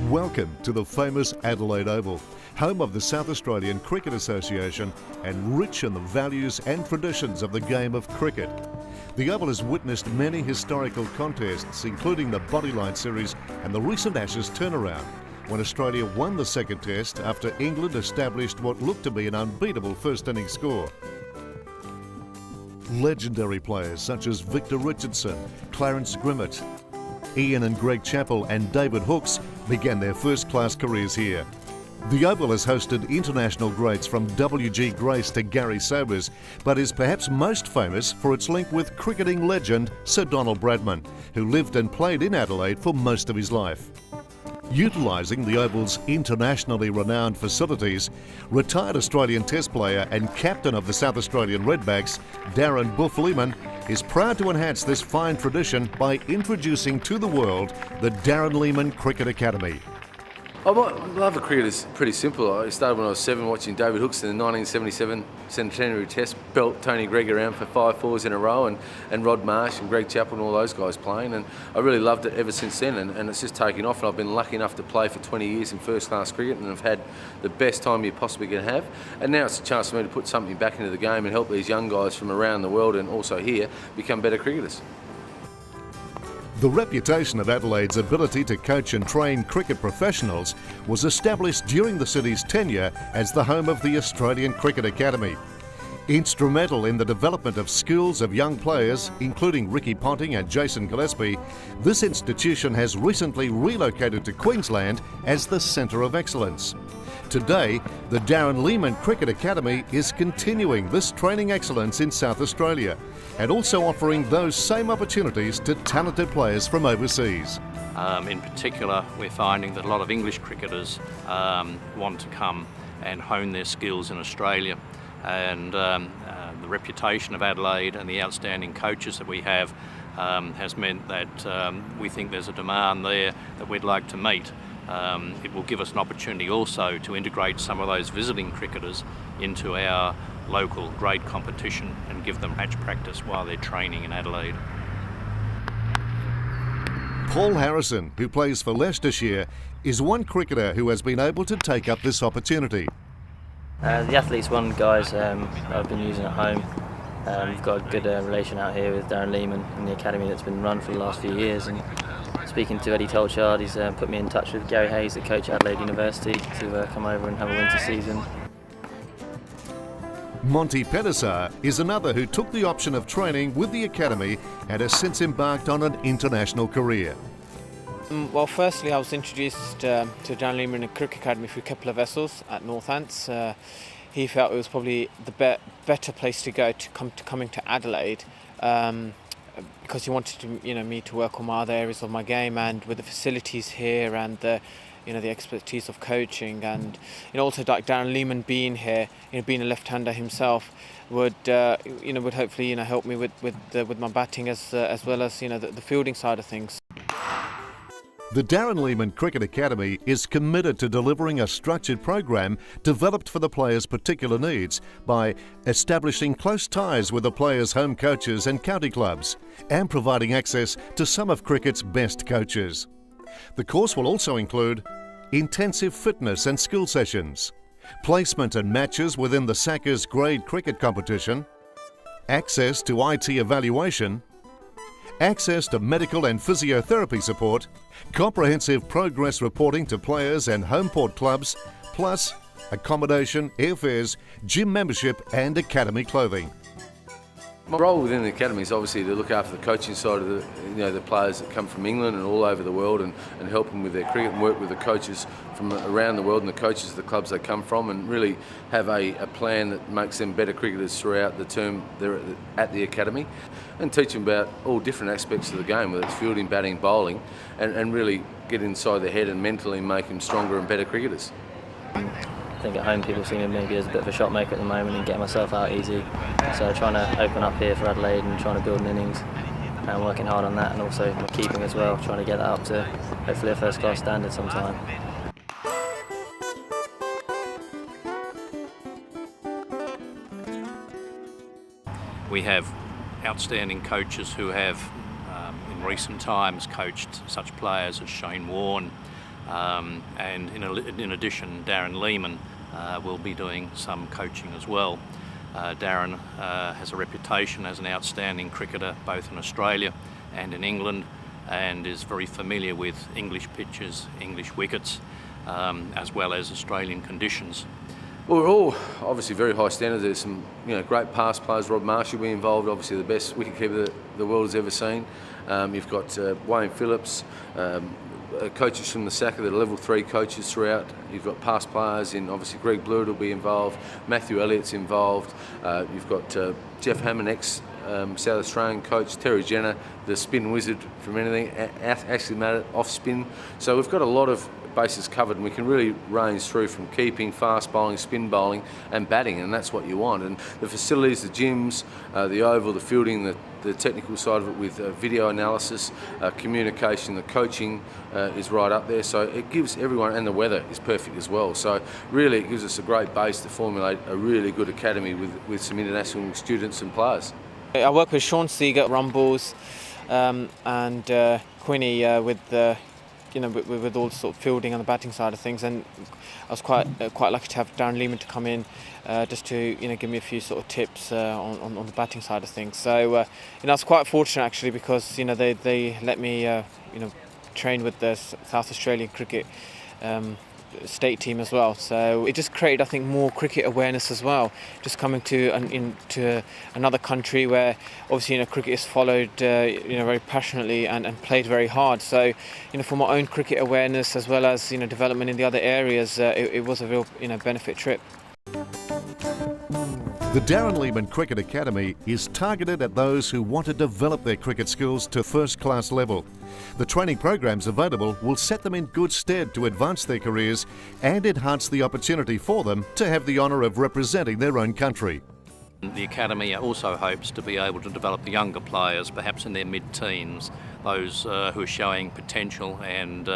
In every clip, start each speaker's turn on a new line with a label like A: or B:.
A: Welcome to the famous Adelaide Oval, home of the South Australian Cricket Association and rich in the values and traditions of the game of cricket. The Oval has witnessed many historical contests, including the Bodyline Series and the recent Ashes turnaround, when Australia won the second test after England established what looked to be an unbeatable first innings score. Legendary players such as Victor Richardson, Clarence Grimmett, Ian and Greg Chappell and David Hooks began their first-class careers here. The Oval has hosted international greats from W.G. Grace to Gary Sobers, but is perhaps most famous for its link with cricketing legend Sir Donald Bradman, who lived and played in Adelaide for most of his life. Utilising the Oval's internationally renowned facilities, retired Australian Test player and captain of the South Australian Redbacks, Darren Lehmann, is proud to enhance this fine tradition by introducing to the world the Darren Lehmann Cricket Academy.
B: My love of cricket is pretty simple. I started when I was 7 watching David Hooks in the 1977 Centenary Test belt Tony Greig around for 5 fours in a row, and Rod Marsh and Greg Chappell and all those guys playing, and I really loved it ever since then, and it's just taken off, and I've been lucky enough to play for 20 years in first class cricket, and I've had the best time you possibly can have, and now it's a chance for me to put something back into the game and help these young guys from around the world and also here become better cricketers.
A: The reputation of Adelaide's ability to coach and train cricket professionals was established during the city's tenure as the home of the Australian Cricket Academy. Instrumental in the development of schools of young players, including Ricky Ponting and Jason Gillespie, this institution has recently relocated to Queensland as the centre of excellence. Today, the Darren Lehmann Cricket Academy is continuing this training excellence in South Australia and also offering those same opportunities to talented players from overseas.
C: In particular, we're finding that a lot of English cricketers want to come and hone their skills in Australia, and the reputation of Adelaide and the outstanding coaches that we have has meant that we think there's a demand there that we'd like to meet. It will give us an opportunity also to integrate some of those visiting cricketers into our local grade competition and give them match practice while they're training in Adelaide.
A: Paul Harrison, who plays for Leicestershire, is one cricketer who has been able to take up this opportunity.
D: The Athletes One guys I've been using at home. We've got a good relation out here with Darren Lehmann in the academy that's been run for the last few years. And speaking to Eddie Tolchard, he's put me in touch with Gary Hayes, the coach at Adelaide University, to come over and have a winter season.
A: Monty Pedesar is another who took the option of training with the academy and has since embarked on an international career.
E: Well, firstly, I was introduced to Darren Lehmann Cricket Academy through a couple of vessels at Northants. He felt it was probably the better place to go coming to Adelaide, because he wanted to, me to work on my other areas of my game, and with the facilities here and the expertise of coaching, and also like Darren Lehmann being here, being a left-hander himself, would hopefully help me with my batting as well as the fielding side of things.
A: The Darren Lehmann Cricket Academy is committed to delivering a structured program developed for the players' particular needs by establishing close ties with the players' home coaches and county clubs and providing access to some of cricket's best coaches. The course will also include intensive fitness and skill sessions, placement and matches within the Sackers grade cricket competition, access to IT evaluation, access to medical and physiotherapy support, comprehensive progress reporting to players and home port clubs, plus accommodation, airfares, gym membership and academy clothing.
B: My role within the academy is obviously to look after the coaching side of the players that come from England and all over the world, and help them with their cricket and work with the coaches from around the world and the coaches of the clubs they come from, and really have a plan that makes them better cricketers throughout the term they're at the academy, and teach them about all different aspects of the game, whether it's fielding, batting, bowling, and really get inside their head and mentally make them stronger and better cricketers.
D: I think at home people see me maybe as a bit of a shot maker at the moment and get myself out easy. So trying to open up here for Adelaide and trying to build an innings and working hard on that, and also my keeping as well, trying to get that up to hopefully a first-class standard sometime.
C: We have outstanding coaches who have in recent times coached such players as Shane Warne, and in addition Darren Lehmann will be doing some coaching as well. Darren has a reputation as an outstanding cricketer both in Australia and in England, and is very familiar with English pitches, English wickets, as well as Australian conditions.
B: Well, we're all obviously very high standards. There's some great past players. Rod Marsh will be involved, obviously the best wicketkeeper the world has ever seen. You've got Wayne Phillips, coaches from the SACA that are level 3 coaches throughout. You've got past players in, obviously Greg Blewett will be involved, Matthew Elliott's involved. You've got Jeff Hammond, ex-South Australian coach, Terry Jenner, the spin wizard from anything, actually made it off spin. So we've got a lot of bases covered, and we can really range through from keeping, fast bowling, spin bowling and batting, and that's what you want. And the facilities, the gyms, the oval, the fielding, the technical side of it with video analysis, communication, the coaching is right up there, so it gives everyone, and the weather is perfect as well, so really it gives us a great base to formulate a really good academy with some international students and players.
E: I work with Sean Seager, Rumbles, and Quinny with the with all sort of fielding and the batting side of things, and I was quite lucky to have Darren Lehmann to come in just to give me a few sort of tips on the batting side of things. So I was quite fortunate actually, because they let me train with the South Australian cricket state team as well. So it just created, I think, more cricket awareness as well. Just coming to another country where obviously cricket is followed very passionately and played very hard. So for my own cricket awareness as well as development in the other areas, it was a real benefit trip.
A: The Darren Lehmann Cricket Academy is targeted at those who want to develop their cricket skills to first-class level. The training programs available will set them in good stead to advance their careers and enhance the opportunity for them to have the honour of representing their own country.
C: The Academy also hopes to be able to develop the younger players, perhaps in their mid-teens, those who are showing potential and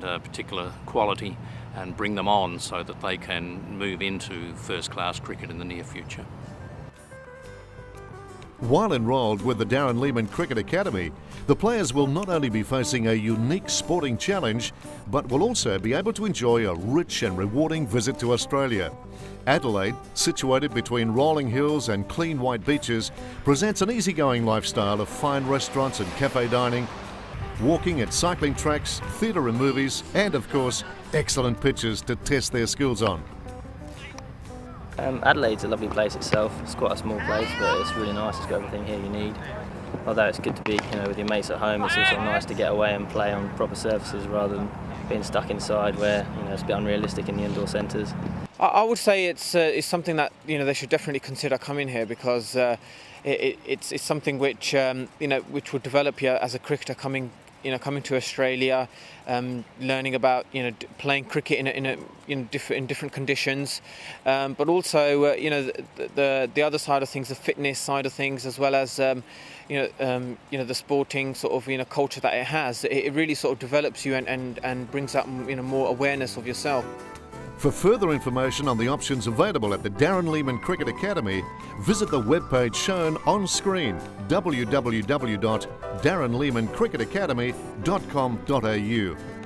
C: particular quality, and bring them on so that they can move into first-class cricket in the near future.
A: While enrolled with the Darren Lehmann Cricket Academy, the players will not only be facing a unique sporting challenge, but will also be able to enjoy a rich and rewarding visit to Australia. Adelaide, situated between rolling hills and clean white beaches, presents an easygoing lifestyle of fine restaurants and cafe dining, walking and cycling tracks, theatre and movies, and of course, excellent pitches to test their skills on.
D: Adelaide's a lovely place itself. It's quite a small place, but it's really nice. It's got everything here you need. Although it's good to be with your mates at home, it's also nice to get away and play on proper surfaces rather than being stuck inside where it's a bit unrealistic in the indoor centres.
E: I would say it's something that they should definitely consider coming here, because it's something which which would develop you as a cricketer coming to Australia, learning about playing cricket in different conditions, but also the other side of things, the fitness side of things, as well as the sporting sort of culture that it has. It really sort of develops you and brings up more awareness of yourself.
A: For further information on the options available at the Darren Lehmann Cricket Academy, visit the webpage shown on screen, www.darrenlehmanncricketacademy.com.au.